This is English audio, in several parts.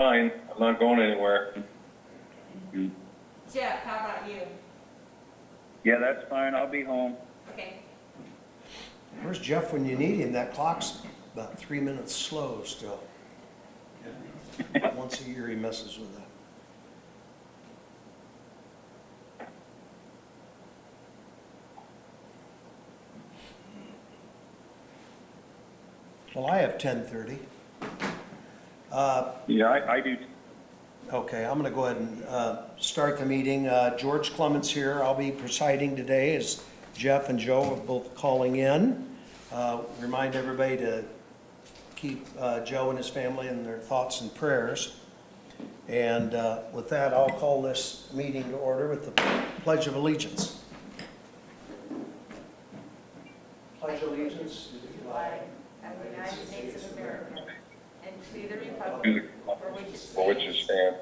Fine, I'm not going anywhere. Jeff, how about you? Yeah, that's fine, I'll be home. Okay. Where's Jeff when you need him? That clock's about 3 minutes slow still. Once a year he messes with that. Well, I have 10:30. Yeah, I do. Okay, I'm going to go ahead and start the meeting. George Clements here. I'll be presiding today as Jeff and Joe are both calling in. Remind everybody to keep Joe and his family in their thoughts and prayers. And with that, I'll call this meeting to order with the Pledge of Allegiance. Pledge allegiance to the flag Of the United States of America, and to the republic To the for which it stands,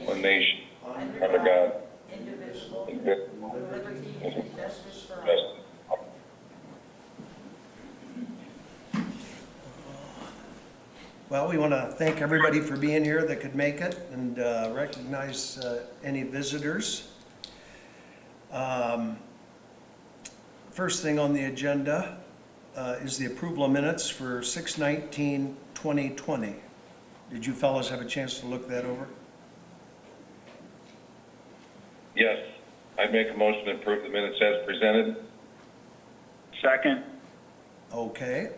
one nation, under God, indivisible, indivisible, with liberty and justice for all. justice. Well, we want to thank everybody for being here that could make it and recognize any visitors. First thing on the agenda is the approval of minutes for 6/19/2020. Did you fellows have a chance to look that over? Yes, I'd make a motion to approve the minutes as presented. Second, Okay.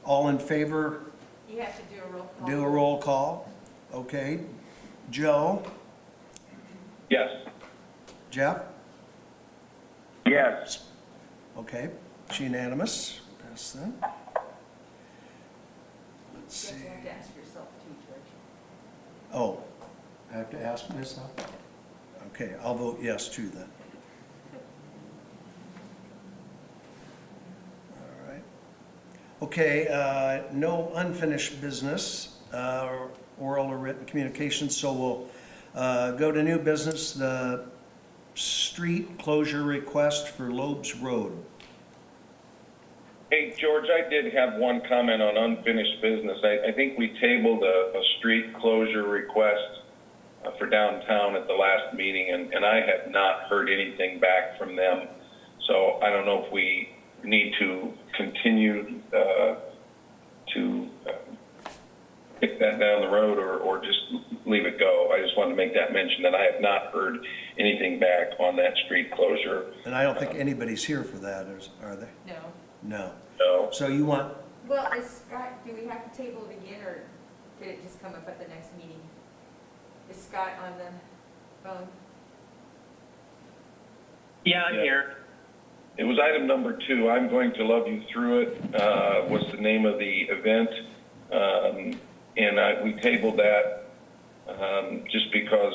All in favor, You have to do a roll call. do a roll call. Okay. Joe? Yes, Jeff? yes. Okay, it's unanimous. Pass that. Let's You see. have to ask yourself too, George. Oh, I have to ask myself? Okay, I'll vote yes too then. All right. Okay, no unfinished business, oral or written communication, so we'll go to new business, the street closure request for Lobes Road. hey, George, I did have one comment on unfinished business. I think we tabled a street closure request for downtown at the last meeting, and I have not heard anything back from them. So I don't know if we need to continue to kick that down the road or just leave it go. I just wanted to make that mention that I have not heard anything back on that street closure. And I don't think anybody's here for that, are they? No. No. So So you want, Well, is Scott, do we have to table it again, or did it just come up at the next meeting? Is Scott on the phone? Yeah, I'm Yeah. here. it was item number 2. I'm going to love you through it. Was the name of the event, and we tabled that just because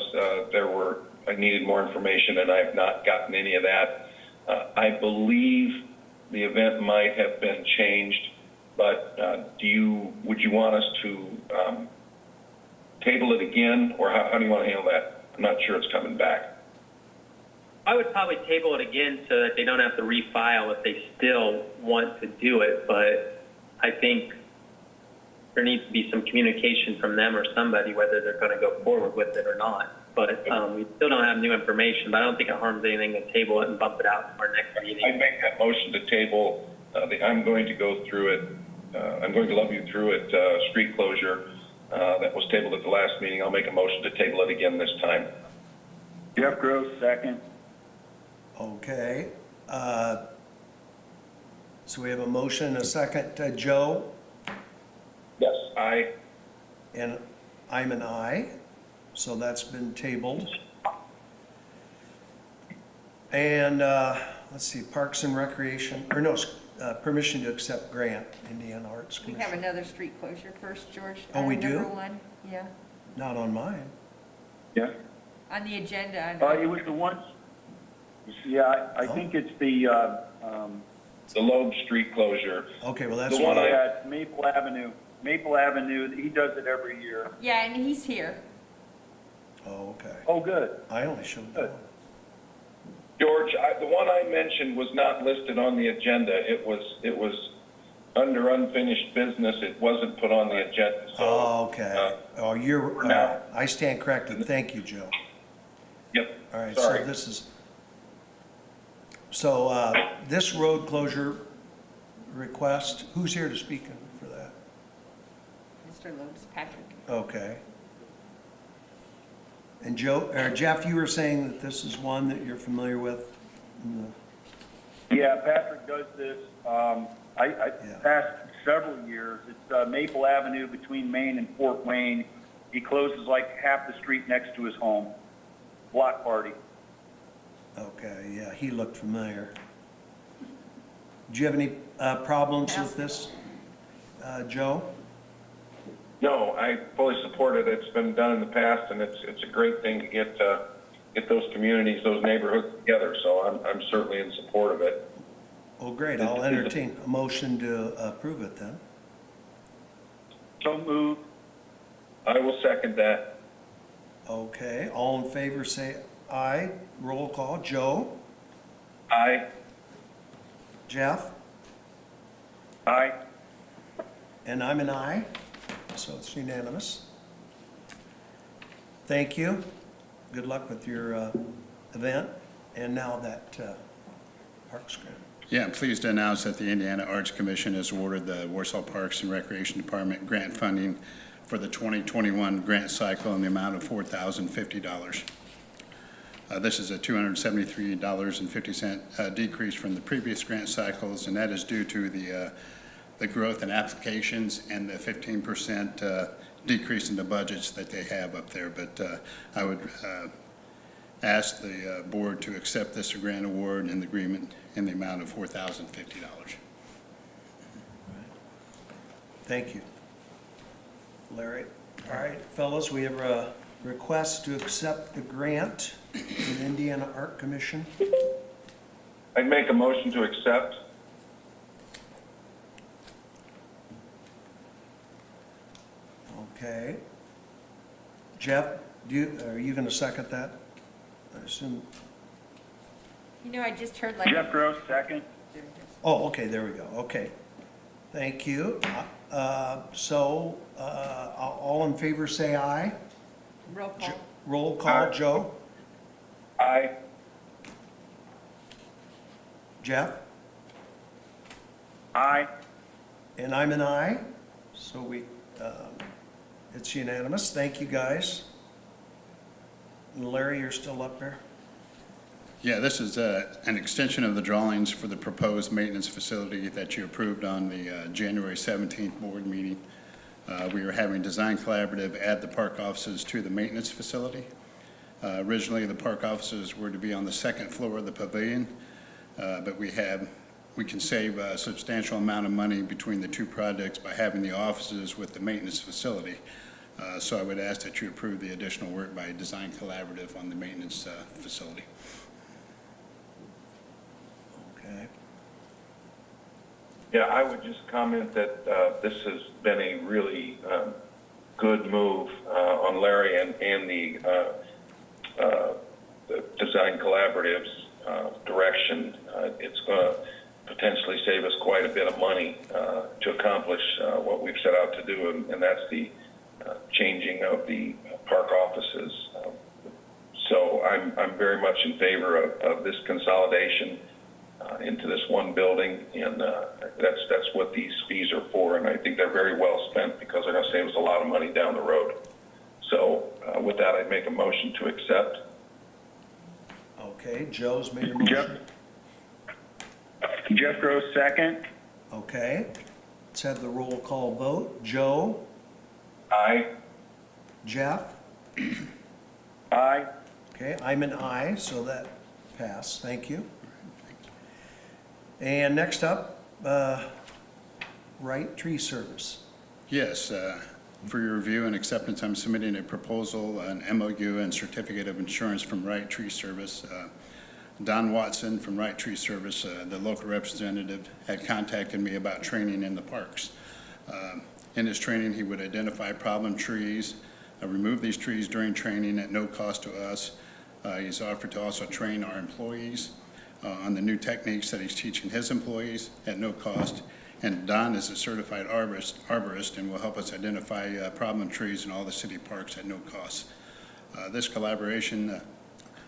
I needed more information, and I have not gotten any of that. I believe the event might have been changed, but would you want us to table it again, or how do you want to handle that? I'm not sure it's coming back. I would probably table it again so that they don't have to refile if they still want to do it, but I think there needs to be some communication from them or somebody whether they're going to go forward with it or not. But we still don't have new information, but I don't think it harms anything to table it and bump it out to our next I meeting. make that motion to table I'm going to go through it, I'm going to love you through it, street closure that was tabled at the last meeting. I'll make a motion to table it again this time. Jeff Gross, second. okay. So we have a motion, and a second. Joe? Yes, I. And I'm an aye, so that's been tabled. And, let's see, Parks and Recreation, or no, permission to accept grant, Indiana Arts We have Commission. another street closure first, George. Oh, we do? Number 1, yeah, Not on mine. Yeah. on the agenda. It was the one, yeah, I think it's the, The Loeb Street closure. Okay, well, that's The one one. at Maple Avenue. Maple Avenue, he does it every year. Yeah, and he's here. Oh, okay. Oh, good. I only showed Good. one. George, the one I mentioned was not listed on the agenda. It was under unfinished business, it wasn't put on the agenda, so. Oh, okay. Oh, you're, all now. right. I stand corrected. Thank you, Joe. Yep, All right, sorry. so this is, this road closure request, who's here to speak for that? Mr. Lopes, Patrick. Okay. And Joe, or Jeff, you were saying that this is one that you're familiar with? Yeah, Patrick does this. Yeah. Past several years, it's Maple Avenue between Main and Fort Wayne. He closes like half the street next to his home. Block party. Okay, yeah, he looked familiar. Do you have any problems with this, Joe? No, I fully support it. It's been done in the past, and it's a great thing to get those communities, those neighborhoods together. So I'm certainly in support of it. Oh, great, I'll entertain a motion to approve it then. So moved. I will second that. Okay, all in favor say aye. Roll call. Joe? Aye. Jeff? Aye. And I'm an aye, so it's unanimous. Thank you. Good luck with your event. And now that Parks grant. Yeah, I'm pleased to announce that the Indiana Arts Commission has awarded the Warsaw Parks and Recreation Department grant funding for the 2021 grant cycle in the amount of $4,050. This is a $273.50 decrease from the previous grant cycles, and that is due to the growth in applications and the 15% decrease in the budgets that they have up there. But I would ask the board to accept this grant award and the agreement in the amount of $4,050. Thank you. Larry. All right, fellas, we have a request to accept the grant from the Indiana Art Commission. I'd make a motion to accept. Okay. Jeff, are you going to second that? I assume. You know, I just heard like. Jeff Gross, second. Oh, okay, there we go. Okay. Thank you. All in favor say aye. Roll call. Roll call, Joe. Aye. Jeff? Aye. And I'm an aye. So it's unanimous. Thank you, guys. And Larry, you're still up there? Yeah, this is an extension of the drawings for the proposed maintenance facility that you approved on the January 17th board meeting. We are having Design Collaborative add the park offices to the maintenance facility. Originally, the park offices were to be on the second floor of the pavilion, but we can save a substantial amount of money between the two projects by having the offices with the maintenance facility. So I would ask that you approve the additional work by Design Collaborative on the maintenance facility. Okay. Yeah, I would just comment that this has been a really good move on Larry and the Design Collaborative's direction. It's going to potentially save us quite a bit of money to accomplish what we've set out to do, and that's the changing of the park offices. So I'm very much in favor of this consolidation into this one building, and that's what these fees are for, and I think they're very well spent because they're going to save us a lot of money down the road. So with that, I'd make a motion to accept. Okay, Joe's made a motion. Jeff Gross, second. Okay. Let's have the roll call vote. Joe? Aye. Jeff? Aye. Okay, I'm an aye, so that passed. Thank you. And next up, Wright Tree Service. Yes, for your review and acceptance, I'm submitting a proposal, an MOU and certificate of insurance from Wright Tree Service. Don Watson from Wright Tree Service, the local representative, had contacted me about training in the parks. In his training, he would identify problem trees, remove these trees during training at no cost to us. He's offered to also train our employees on the new techniques that he's teaching his employees at no cost. And Don is a certified arborist and will help us identify problem trees in all the city parks at no cost. This collaboration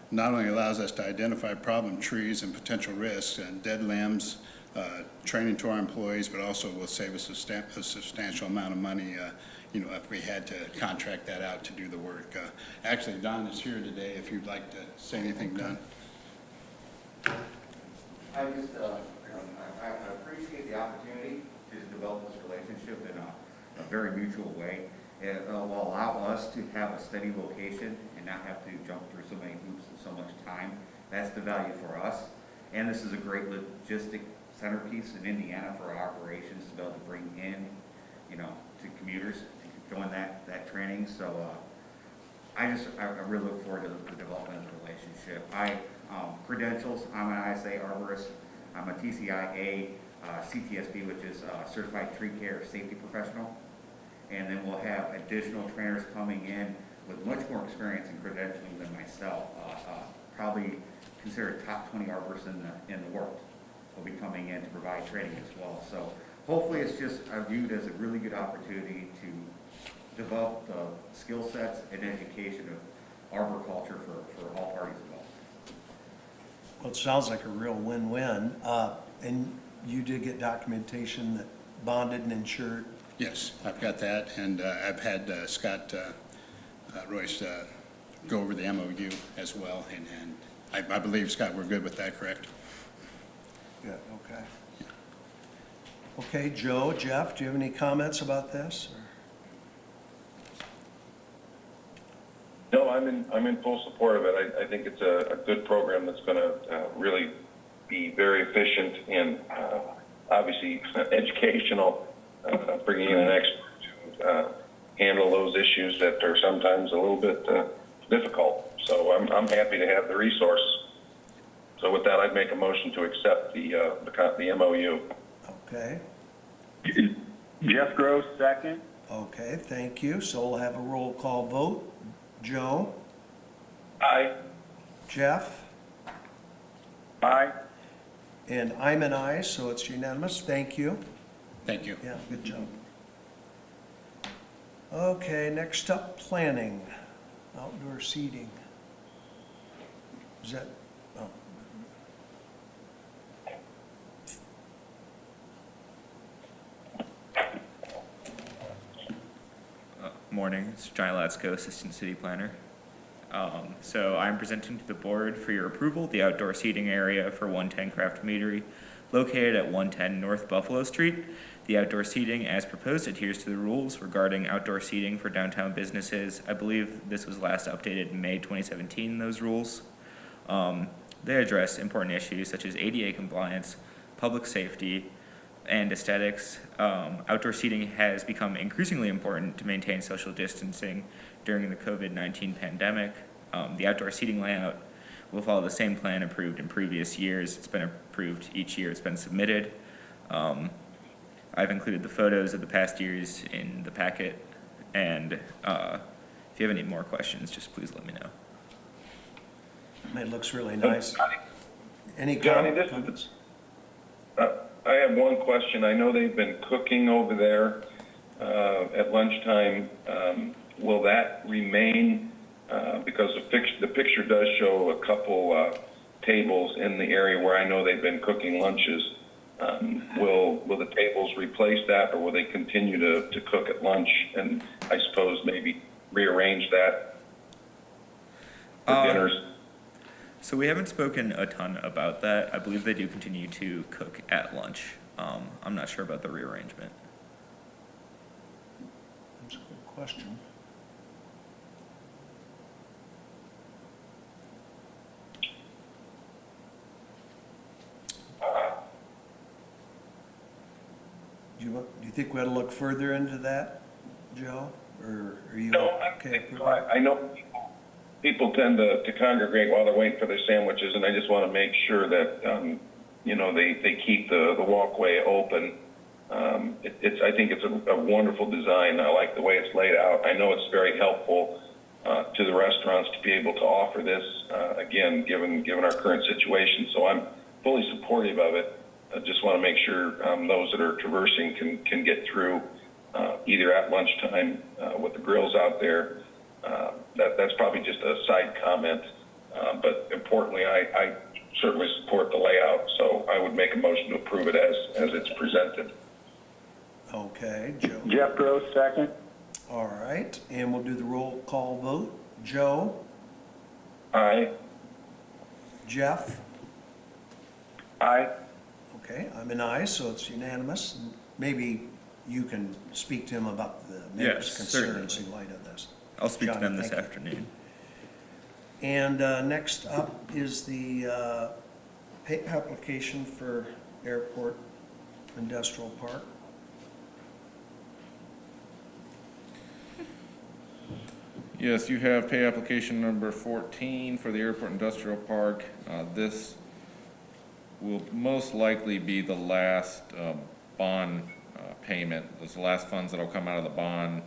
not only allows us to identify problem trees and potential risks and dead limbs, training to our employees, but also will save us a substantial amount of money, if we had to contract that out to do the work. Actually, Don is here today if you'd like to say anything, Don. I just, I appreciate the opportunity to develop this relationship in a very mutual way. It will allow us to have a steady location and not have to jump through so many hoops and so much time. That's the value for us. And this is a great logistic centerpiece in Indiana for our operations to be able to bring in, to commuters to join that training. So I really look forward to the development of the relationship. Credentials, I'm an ISA arborist. I'm a TCIA CTSP, which is Certified Tree Care Safety Professional. And then we'll have additional trainers coming in with much more experience in credentialing than myself. Probably considered top 20 arborists in the world will be coming in to provide training as well. So hopefully it's just viewed as a really good opportunity to develop the skill sets and education of arboriculture for all parties involved. Well, it sounds like a real win-win. And you did get documentation that bonded and insured? Yes, I've got that, and I've had Scott Royce go over the MOU as well, and I believe, Scott, we're good with that, correct? Good, okay. Okay, Joe, Jeff, do you have any comments about this? No, I'm in full support of it. I think it's a good program that's going to really be very efficient and obviously educational, bringing in an expert to handle those issues that are sometimes a little bit difficult. So I'm happy to have the resource. So with that, I'd make a motion to accept the MOU. Okay, Jeff Gross, second. okay, thank you. So we'll have a roll call vote. Joe? Aye. Jeff? Aye. And I'm an aye, so it's unanimous. Thank you. Thank you. Yeah, good job. Okay, next up, planning, outdoor seating. Is that, oh, Morning, it's Johnny Latsko, Assistant City Planner. So I'm presenting to the board for your approval the outdoor seating area for 110 Craft Meadery located at 110 North Buffalo Street. The outdoor seating as proposed adheres to the rules regarding outdoor seating for downtown businesses. I believe this was last updated in May 2017, those rules. They address important issues such as ADA compliance, public safety, and aesthetics. Outdoor seating has become increasingly important to maintain social distancing during the COVID-19 pandemic. The outdoor seating layout will follow the same plan approved in previous years. It's been approved each year it's been submitted. I've included the photos of the past years in the packet, and if you have any more questions, just please let me know. it looks really nice. Any Johnny, comments? I have one question. I know they've been cooking over there at lunchtime. Will that remain? Because the picture does show a couple tables in the area where I know they've been cooking lunches. Will the tables replace that, or will they continue to cook at lunch? And I suppose maybe rearrange that for dinners? So we haven't spoken a ton about that. I believe they do continue to cook at lunch. I'm not sure about the rearrangement. That's a good question. Do you think we ought to look further into that, Joe? Or are you No, okay? I know people tend to congregate while they're waiting for their sandwiches, and I just want to make sure that, they keep the walkway open. I think it's a wonderful design. I like the way it's laid out. I know it's very helpful to the restaurants to be able to offer this, again, given our current situation. So I'm fully supportive of it. I just want to make sure those that are traversing can get through either at lunchtime with the grills out there. That's probably just a side comment, but importantly, I certainly support the layout, so I would make a motion to approve it as it's presented. Okay, Joe. Jeff Gross, second. All right, and we'll do the roll call vote. Joe? Aye. Jeff? Aye. Okay, I'm an aye, so it's unanimous. Maybe you can speak to him about the mayor's Yes, concerns certainly. in light of this. I'll speak to John, them this thank you. afternoon. And next up is the pay application for Airport Industrial Park. Yes, you have pay application number 14 for the Airport Industrial Park. This will most likely be the last bond payment. Those are the last funds that'll come out of the bond.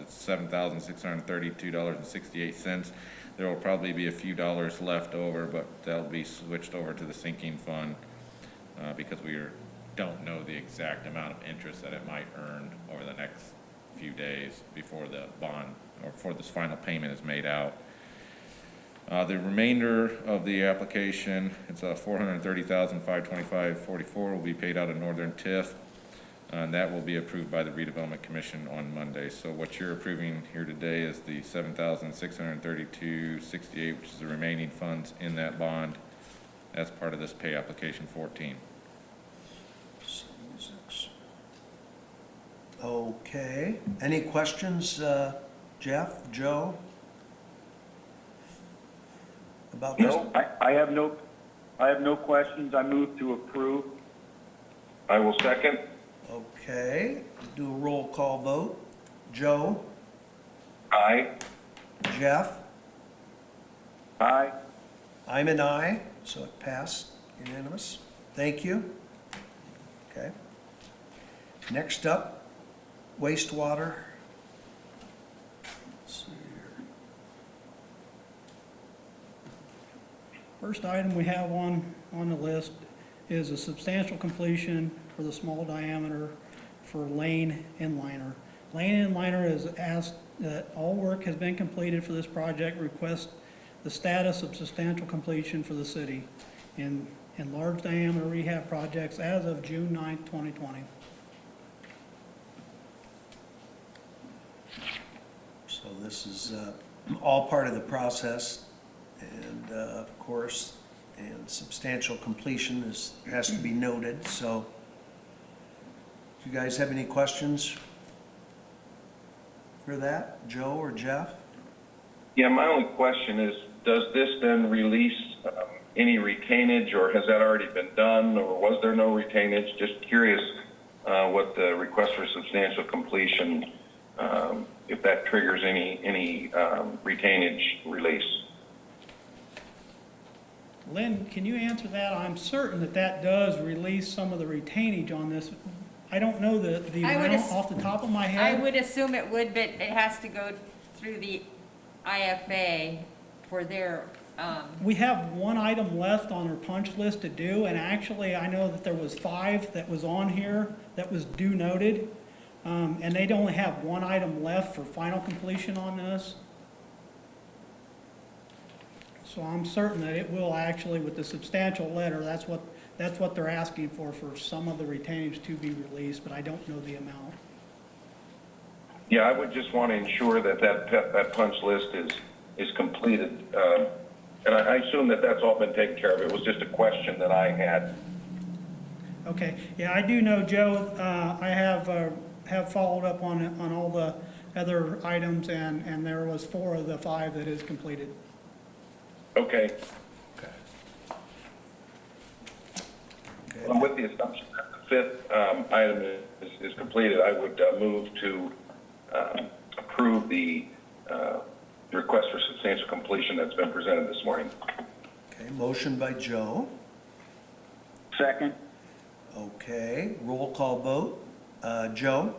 It's $7,632.68. There will probably be a few dollars left over, but that'll be switched over to the sinking fund because we don't know the exact amount of interest that it might earn over the next few days before the bond or before this final payment is made out. The remainder of the application, it's $430,525.44 will be paid out of Northern TIF, and that will be approved by the Redevelopment Commission on Monday. So what you're approving here today is the $7,632.68, which is the remaining funds in that bond as part of this pay application 14. 76. Okay, any questions, Jeff, Joe? About this? No, I have no questions. I move to approve. I will second. Okay, do a roll call vote. Joe? Aye. Jeff? Aye. I'm an aye, so it passed unanimous. Thank you. Okay. Next up, wastewater. Let's see here. First item we have on the list is a substantial completion for the small diameter for Lane Inliner. Lane Inliner has asked that all work has been completed for this project, request the status of substantial completion for the city in large diameter rehab projects as of June 9th, 2020. So this is all part of the process, and of course, and substantial completion has to be noted, so do you guys have any questions for that, Joe or Jeff? Yeah, my only question is, does this then release any retainage, or has that already been done, or was there no retainage? Just curious what the request for substantial completion, if that triggers any retainage release. Lynn, can you answer that? I'm certain that does release some of the retainage on this. I don't know the I would amount ass- off the top of my I head. would assume it would, but it has to go through the IFA for their, We have one item left on our punch list to do, and actually, I know that there was 5 that was on here that was due noted, and they'd only have one item left for final completion on this. So I'm certain that it will actually, with the substantial letter, that's what they're asking for some of the retainage to be released, but I don't know the amount. Yeah, I would just want to ensure that punch list is completed. And I assume that's all been taken care of. It was just a question that I had. Okay, yeah, I do know, Joe, I have followed up on all the other items, and there was 4 of the 5 that is completed. Okay. Okay. Well, with the assumption that the 5th item is completed, I would move to approve the request for substantial completion that's been presented this morning. Okay, motion by Joe. Second. Okay, roll call vote. Joe?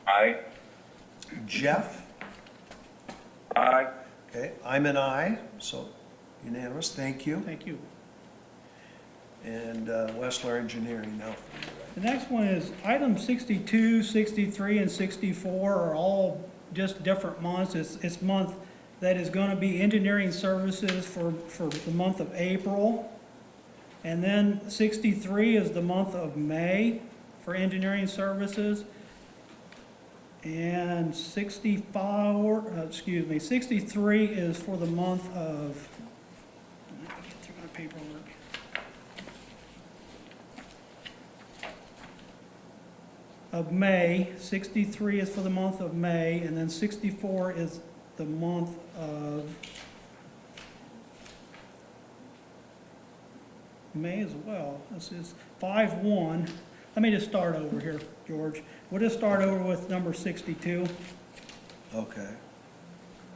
Aye. Jeff? Aye. Okay, I'm an aye, so unanimous, thank you. Thank you. and Westler Engineering now. The next one is items 62, 63, and 64 are all just different months. It's month that is gonna be engineering services for the month of April. And then 63 is the month of May for engineering services. And 63 is for the month of, let me get through my paperwork. Of May, 63 is for the month of May, and then 64 is the month of May as well. This is 5/1. Let me just start over here, George. We'll just start over with number 62. Okay.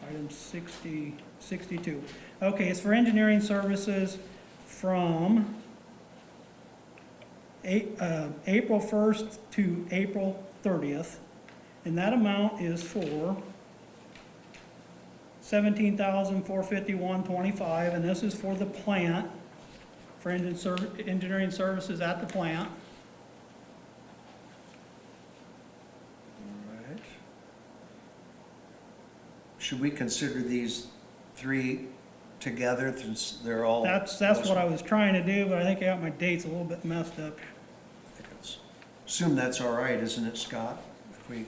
Item 62. Okay, it's for engineering services from April 1st to April 30th. And that amount is for $17,451.25, and this is for the plant, for engineering services at the plant. All right. Should we consider these three together since they're all? That's what I was trying to do, but I think I got my dates a little bit messed up. Assume that's all right, isn't it, Scott? If we,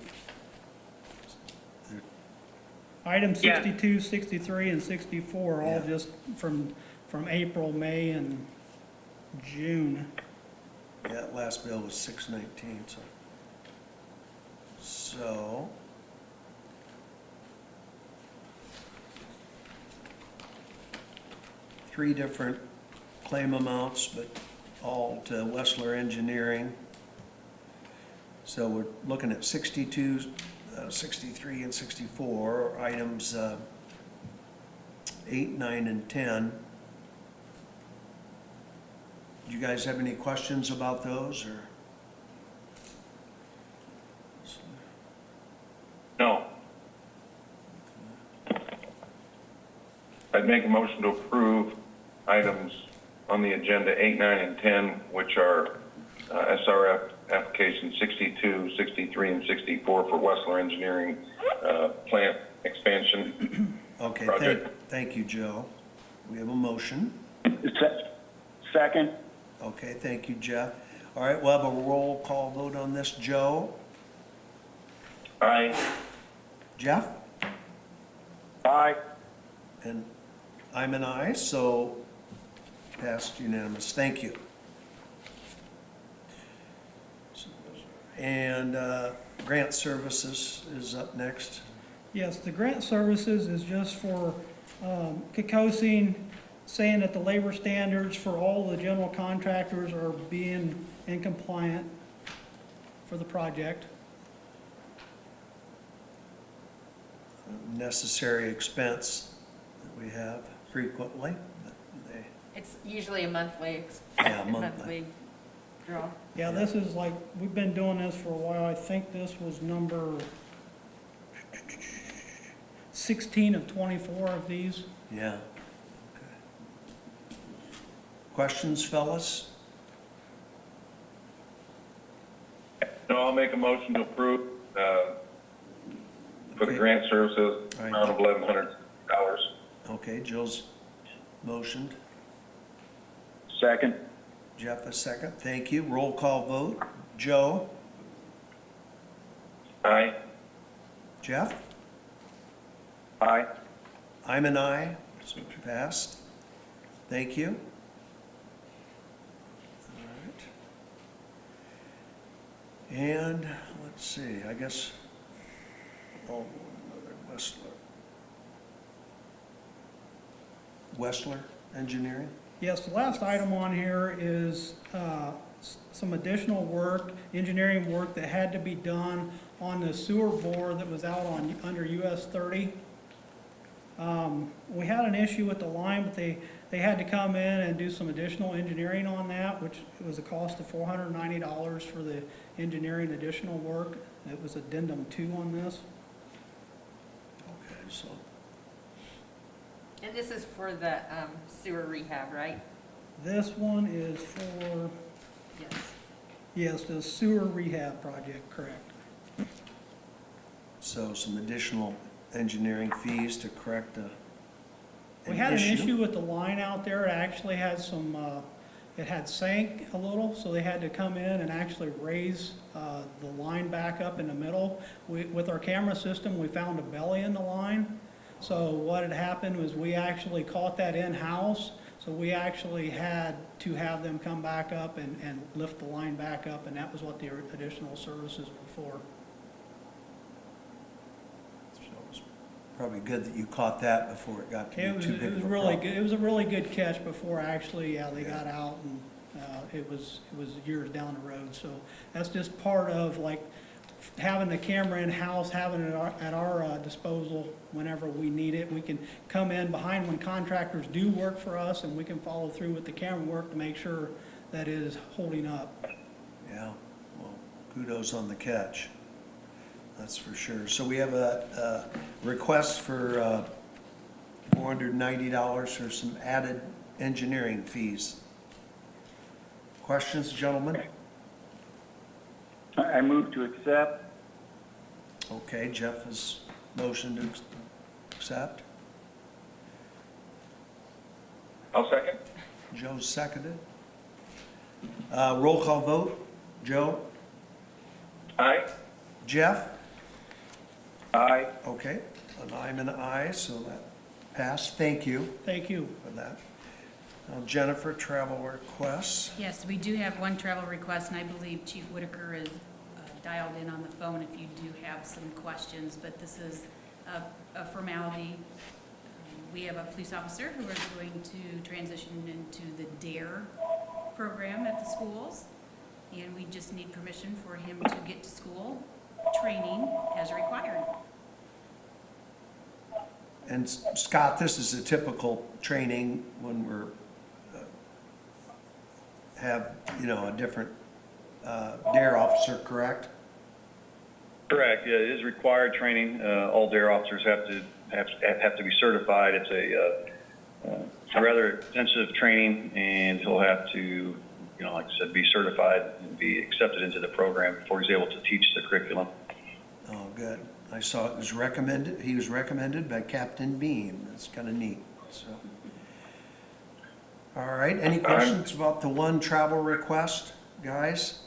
Items Yeah. 62, 63, and 64 are all Yeah. just from April, May, and June. yeah, that last bill was 619, so. Three different claim amounts, but all to Westler Engineering. So we're looking at 62, 63, and 64, items 8, 9, and 10. Do you guys have any questions about those, or? No. I'd make a motion to approve items on the agenda 8, 9, and 10, which are SRF application 62, 63, and 64 for Westler Engineering plant expansion. Okay, Project. thank you, Joe. We have a motion. Second? Okay, thank you, Jeff. All right, we'll have a roll call vote on this. Joe? Aye. Jeff? Aye. And I'm an aye, so passed unanimous. Thank you. And grant services is up next. Yes, the grant services is just for Kikosing, saying that the labor standards for all the general contractors are being in compliant for the project. Necessary expense that we have frequently, but they, It's usually a monthly, yeah, monthly. monthly draw. Yeah, this is like, we've been doing this for a while. I think this was number 16 of 24 of these. Yeah. Okay. Questions, fellas? No, I'll make a motion to approve for the Okay. grant services, All right. amount of $1,100. Okay, Joe's motioned. Second? Jeff, a second. Thank you. Roll call vote. Joe? Aye. Jeff? Aye. I'm an aye, so passed. Thank you. All right. And, let's see, I guess, oh, another Westler Engineering? Yes, the last item on here is some additional work, engineering work that had to be done on the sewer bore that was out on, under US 30. We had an issue with the line, but they had to come in and do some additional engineering on that, which was a cost of $490 for the engineering additional work. It was addendum 2 on this. Okay, so, And this is for the sewer rehab, right? This one is for, Yes. yes, the sewer rehab project, correct. So some additional engineering fees to correct a. We had an issue with the line out there. It actually had some, it had sank a little, so they had to come in and actually raise the line back up in the middle. With our camera system, we found a belly in the line. So what had happened was we actually caught that in-house. So we actually had to have them come back up and lift the line back up, and that was what the additional services were for. So it's probably good that you caught that before it got to It be was, too big it was of a really problem. good, it was a really good catch before actually, they got out, and, it was years down the road, so that's just part of like having the camera in-house, having it at our disposal whenever we need it. We can come in behind when contractors do work for us, and we can follow through with the camera work to make sure that it is holding up. Yeah, well, kudos on the catch. That's for sure. So we have a request for $490 for some added engineering fees. Questions, gentlemen? I move to accept. Okay, Jeff has motioned to accept. I'll second. Joe seconded. Roll call vote. Joe? Aye. Jeff? Aye. Okay, and I'm an aye, so that passed. Thank you Thank you. for that. Now Jennifer, travel requests. Yes, we do have one travel request, and I believe Chief Whitaker is dialed in on the phone if you do have some questions, but this is a formality. We have a police officer who is going to transition into the DARE program at the schools, and we just need permission for him to get to school training as required. And Scott, this is a typical training when we're, have, you know, a different DARE officer, correct? Correct, yeah, it is required training. All DARE officers have to be certified. It's a rather intensive training, and he'll have to, you know, like I said, be certified and be accepted into the program before he's able to teach the curriculum. Oh, good. I saw it was recommended, he was recommended by Captain Beam. That's kind of neat, so. All right, any questions about the one travel request, guys?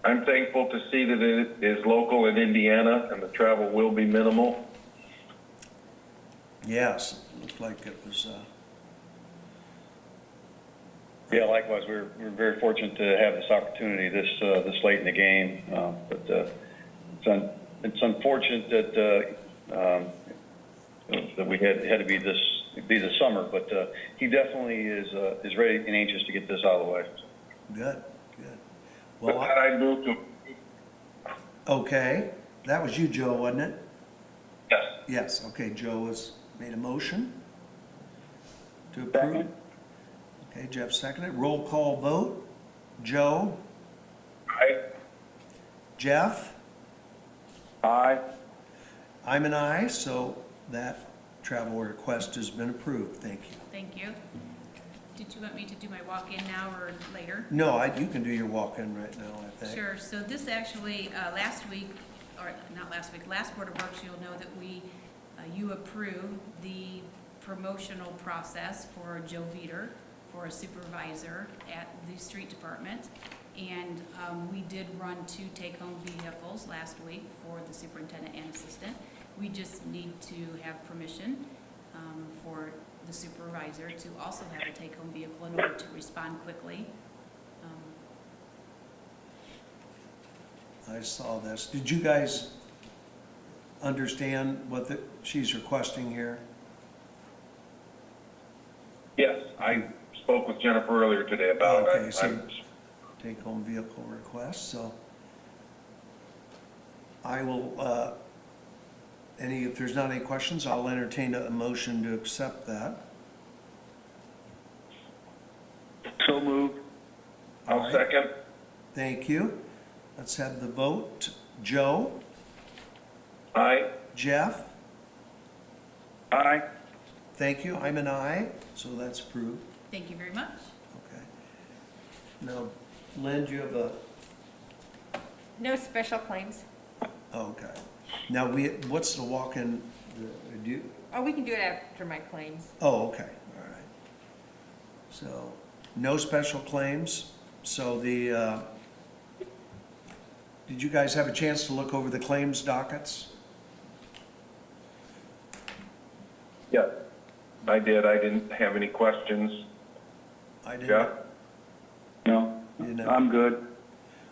I'm thankful to see that it is local in Indiana and the travel will be minimal. Yes, it looked like it was, Yeah, likewise, we're very fortunate to have this opportunity this late in the game, but it's unfortunate that we had to be this summer, but he definitely is ready and anxious to get this out of the way. good, good. With Well, that, I move to, okay, that was you, Joe, wasn't it? yes. Yes, okay, Joe has made a motion to approve. Second. Okay, Jeff seconded. Roll call vote. Joe? Aye. Jeff? Aye. I'm an aye, so that travel request has been approved. Thank you. Thank you. Did you want me to do my walk-in now or later? No, you can do your walk-in right now, I think. Sure, so this actually, last week, or not last week, last Board of Works, you'll know that you approved the promotional process for Joe Veeder for a supervisor at the street department. And we did run 2 take-home vehicles last week for the superintendent and assistant. We just need to have permission for the supervisor to also have a take-home vehicle in order to respond quickly. I saw this. Did you guys understand what she's requesting here? Yes, I spoke with Jennifer earlier today about it. Okay, so I'm- take-home vehicle request, so I will, if there's not any questions, I'll entertain a motion to accept that. So moved. All I'll right. second. Thank you. Let's have the vote. Joe? Aye. Jeff? Aye. Thank you. I'm an aye, so that's approved. Thank you very much. Okay. Now, Lynn, do you have a, No special claims. oh, okay. Now, what's the walk-in, do you, Oh, we can do it after my claims. oh, okay, all right. So, no special claims. So did you guys have a chance to look over the claims dockets? Yeah, I did. I didn't have any questions. I didn't. Jeff? No, You didn't have- I'm good.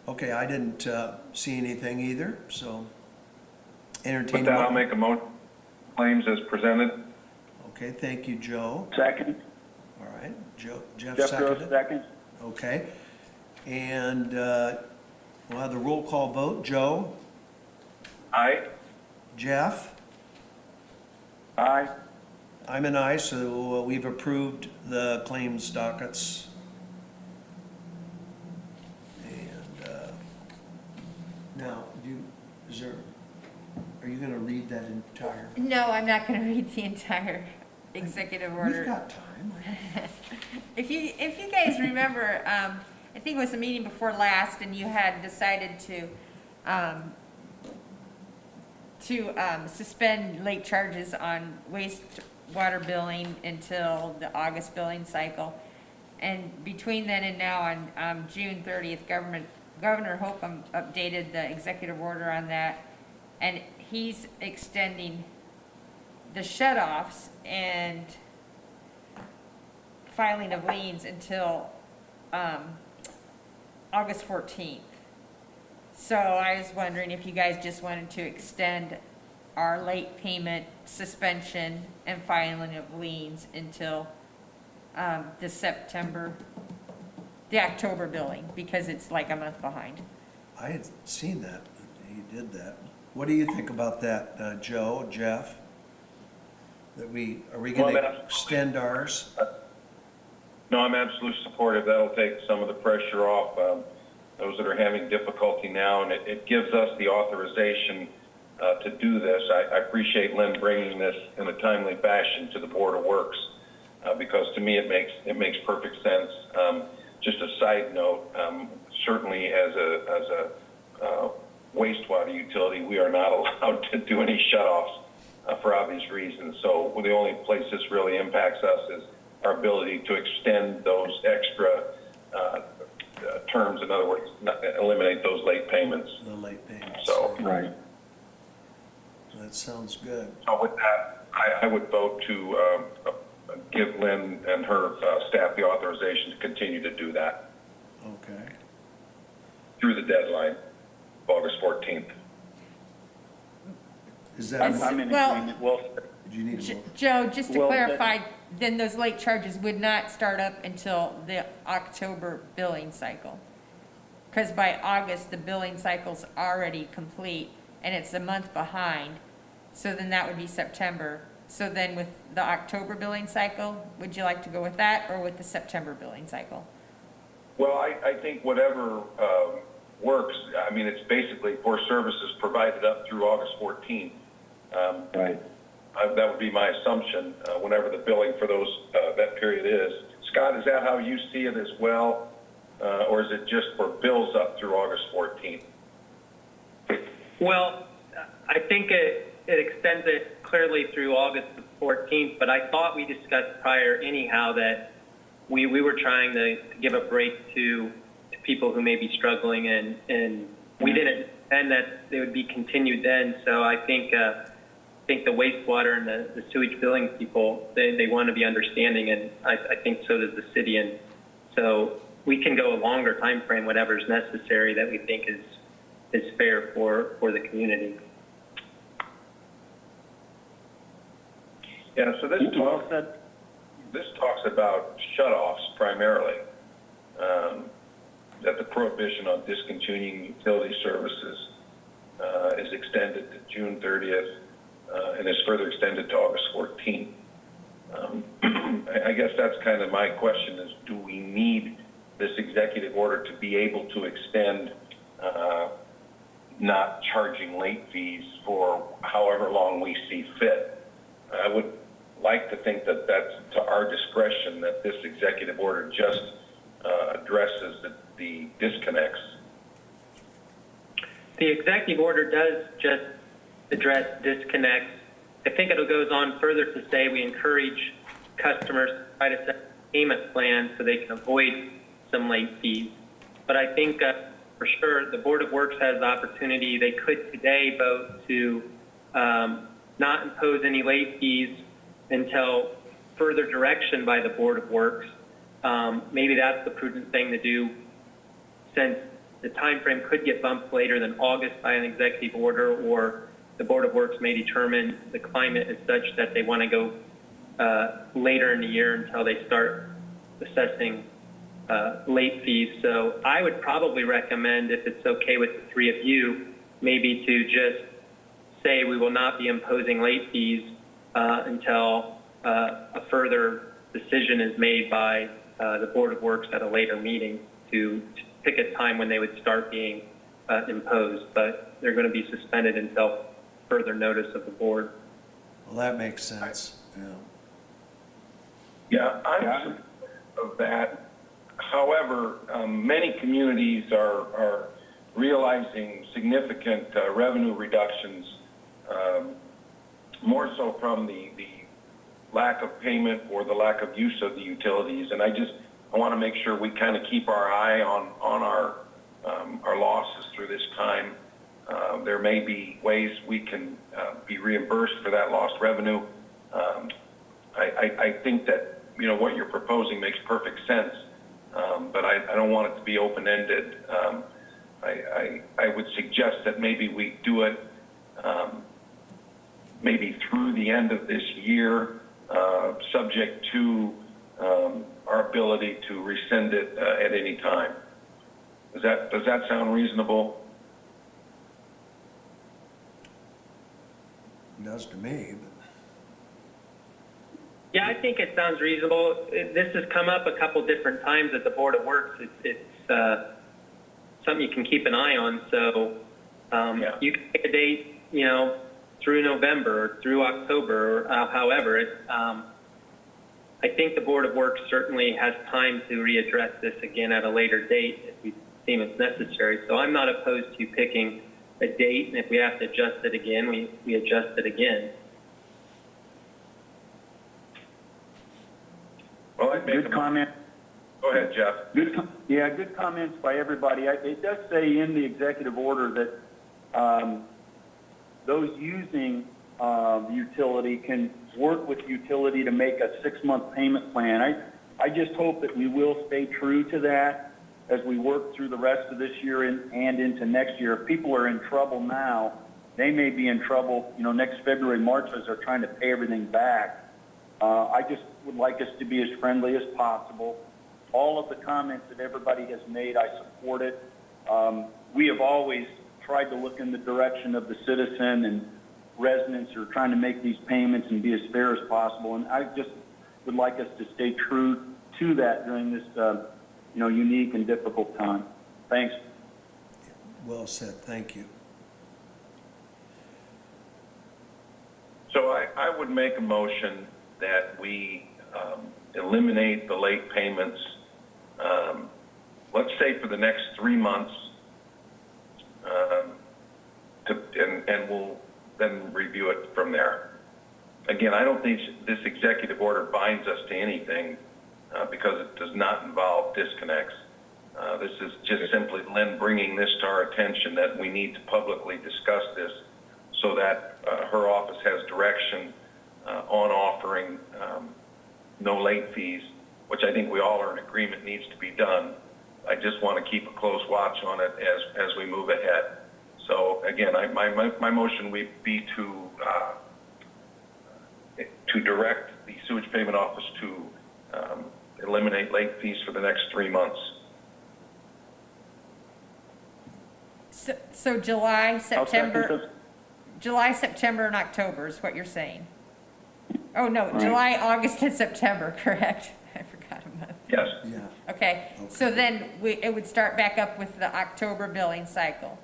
Okay, I didn't see anything either, so With entertain. that, I'll make a motion. Claims as presented. Okay, thank you, Joe. Second. All right, Jeff Gross, seconded. second. Okay, and we'll have the roll call vote. Joe? Aye. Jeff? Aye. I'm an aye, so we've approved the claims dockets. And now, are you gonna read that entire? No, I'm not gonna read the entire executive order. We've got time. If you guys remember, I think it was the meeting before last, and you had decided to suspend late charges on wastewater billing until the August billing cycle. And between then and now, on June 30th, Governor Holcomb updated the executive order on that, and he's extending the shut-offs and filing of liens until August 14th. So I was wondering if you guys just wanted to extend our late payment suspension and filing of liens until the October billing, because it's like a month behind. I had seen that, he did that. What do you think about that, Joe, Jeff? Are we Well, gonna that's- extend ours? No, I'm absolutely supportive. That'll take some of the pressure off those that are having difficulty now, and it gives us the authorization to do this. I appreciate Lynn bringing this in a timely fashion to the Board of Works, because to me it makes perfect sense. Just a side note, certainly as a wastewater utility, we are not allowed to do any shutoffs for obvious reasons. So the only place this really impacts us is our ability to extend those extra terms. In other words, eliminate those late payments. The late payments. So, Right. That sounds good. so with that, I would vote to give Lynn and her staff the authorization to continue to do that Okay. through the deadline of August 14th. Is that, I'm did in Well- agreement. Well, you need a motion? Joe, just to Well, clarify, then those late charges would not start up until the October billing cycle. Because by August, the billing cycle's already complete, and it's a month behind. So then that would be September. So then with the October billing cycle, would you like to go with that, or with the September billing cycle? Well, I think whatever works. I mean, it's basically for services provided up through August 14th. right. That would be my assumption, whenever the billing for those, that period is. Scott, is that how you see it as well? Or is it just for bills up through August 14th? Well, I think it extends it clearly through August the 14th, but I thought we discussed prior anyhow that we were trying to give a break to people who may be struggling, and we didn't, and that they would be continued then. So I think the wastewater and the sewage billing people, they want to be understanding, and I think so does the city. And so we can go a longer time frame, whatever is necessary that we think is fair for the community. Yeah, so this talks about shutoffs primarily, that the prohibition on discontinuing utility services is extended to June 30th and is further extended to August 14th. I guess that's kind of my question is, do we need this executive order to be able to extend not charging late fees for however long we see fit? I would like to think that that's to our discretion, that this executive order just addresses the disconnects. The executive order does just address disconnects. I think it goes on further to say we encourage customers to try to set a payment plan so they can avoid some late fees. But I think for sure the Board of Works has the opportunity. They could today vote to not impose any late fees until further direction by the Board of Works. Maybe that's the prudent thing to do, since the time frame could get bumped later than August by an executive order, or the Board of Works may determine the climate is such that they want to go later in the year until they start assessing late fees. So I would probably recommend, if it's okay with the three of you, maybe to just say we will not be imposing late fees until a further decision is made by the Board of Works at a later meeting to pick a time when they would start being imposed. But they're going to be suspended until further notice of the board. Well, that makes sense, yeah. Yeah, I'm supportive of that. However, many communities are realizing significant revenue reductions, more so from the lack of payment or the lack of use of the utilities. And I want to make sure we kind of keep our eye on our losses through this time. There may be ways we can be reimbursed for that lost revenue. I think that, you know, what you're proposing makes perfect sense, but I don't want it to be open-ended. I would suggest that maybe we do it maybe through the end of this year, subject to our ability to rescind it at any time. Does that sound reasonable? It does to me, but. Yeah, I think it sounds reasonable. This has come up a couple different times at the Board of Works. It's something you can keep an eye on. So Yeah. you can pick a date, you know, through November or through October, or however. I think the Board of Works certainly has time to readdress this again at a later date if we deem it's necessary. So I'm not opposed to picking a date, and if we have to adjust it again, we adjust it again. Well, I'd make Good comment. Go ahead, Jeff. Good comments by everybody. It does say in the executive order that those using the utility can work with utility to make a 6-month payment plan. I just hope that we will stay true to that as we work through the rest of this year and into next year. If people are in trouble now, they may be in trouble, you know, next February, March, as they're trying to pay everything back. I just would like us to be as friendly as possible. All of the comments that everybody has made, I support it. We have always tried to look in the direction of the citizen, and residents are trying to make these payments and be as fair as possible. And I just would like us to stay true to that during this, you know, unique and difficult time. Thanks. Well said, thank you. So I would make a motion that we eliminate the late payments, let's say for the next 3 months, and we'll then review it from there. Again, I don't think this executive order binds us to anything because it does not involve disconnects. This is just simply Lynn bringing this to our attention that we need to publicly discuss this so that her office has direction on offering no late fees, which I think we all are in agreement needs to be done. I just want to keep a close watch on it as we move ahead. So again, my motion would be to direct the Sewage Payment Office to eliminate late fees for the next 3 months. So July, September, and October is what you're saying? Oh, no, Right. July, August, and September, correct? I forgot a month. Yes. Yeah, Okay, so then it would start back up with the October billing cycle.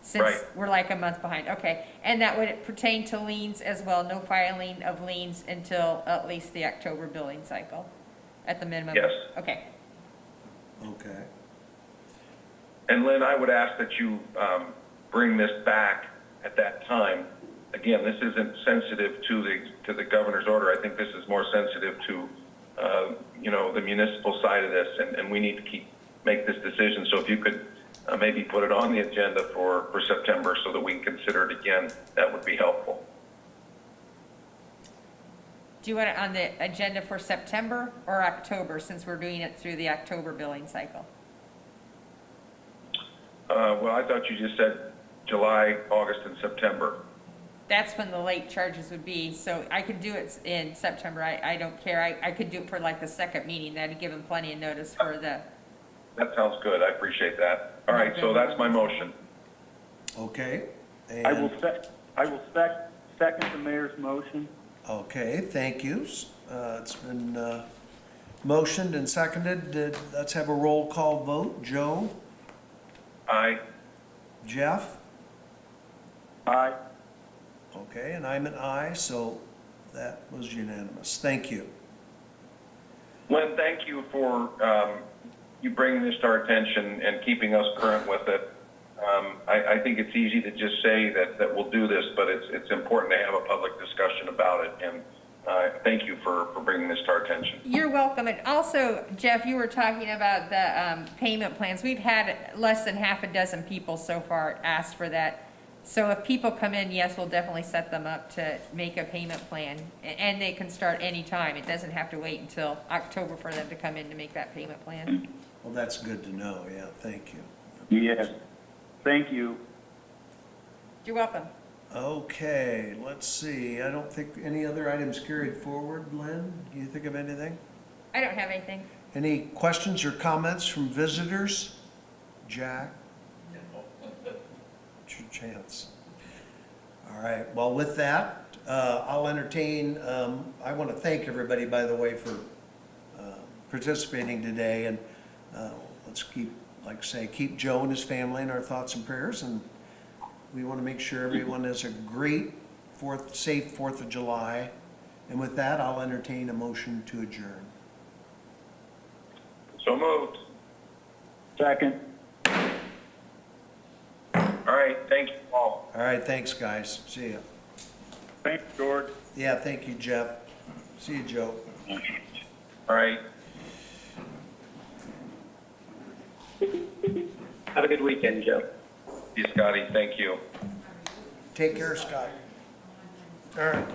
since Right. we're like a month behind, okay. And that would pertain to liens as well, no filing of liens until at least the October billing cycle, at the minimum? Yes. Okay, Okay. And Lynn, I would ask that you bring this back at that time. Again, this isn't sensitive to the governor's order. I think this is more sensitive to, the municipal side of this, and we need to make this decision. So if you could maybe put it on the agenda for September so that we can consider it again, that would be helpful. do you want it on the agenda for September or October, since we're doing it through the October billing cycle? Well, I thought you just said July, August, and September. That's when the late charges would be, so I could do it in September, I don't care, I could do it for like the second meeting, that'd give them plenty of notice for the, That sounds good. I appreciate that. All right, so that's my motion. Okay. I will And, second the mayor's motion. okay, thank you. It's been motioned and seconded. Let's have a roll call vote. Joe? Aye. Jeff? Aye. Okay, and I'm an aye, so that was unanimous. Thank you. Lynn, thank you for you bringing this to our attention and keeping us current with it. I think it's easy to just say that we'll do this, but it's important to have a public discussion about it. And thank you for bringing this to our attention. you're welcome. And also, Jeff, you were talking about the payment plans. We've had less than half a dozen people so far ask for that. So if people come in, yes, we'll definitely set them up to make a payment plan. And they can start anytime. It doesn't have to wait until October for them to come in to make that payment plan. Well, that's good to know. Yeah, thank you. Yes. Thank you. You're welcome. Okay, let's see. I don't think any other items carried forward. Lynn, do you think of anything? I don't have anything. Any questions or comments from visitors? Jack? It's your chance. All right, well, with that, I'll entertain, I want to thank everybody, by the way, for participating today. And let's keep, like I say, keep Joe and his family in our thoughts and prayers. And we want to make sure everyone has a great safe 4th of July. And with that, I'll entertain a motion to adjourn. So moved. Second. All right, thank you all. All right, thanks, guys. See ya. Thanks, George. Yeah, thank you, Jeff. See you, Joe. All right. Have a good weekend, Joe. See you, Scotty. Thank you. Take care, Scott. All right.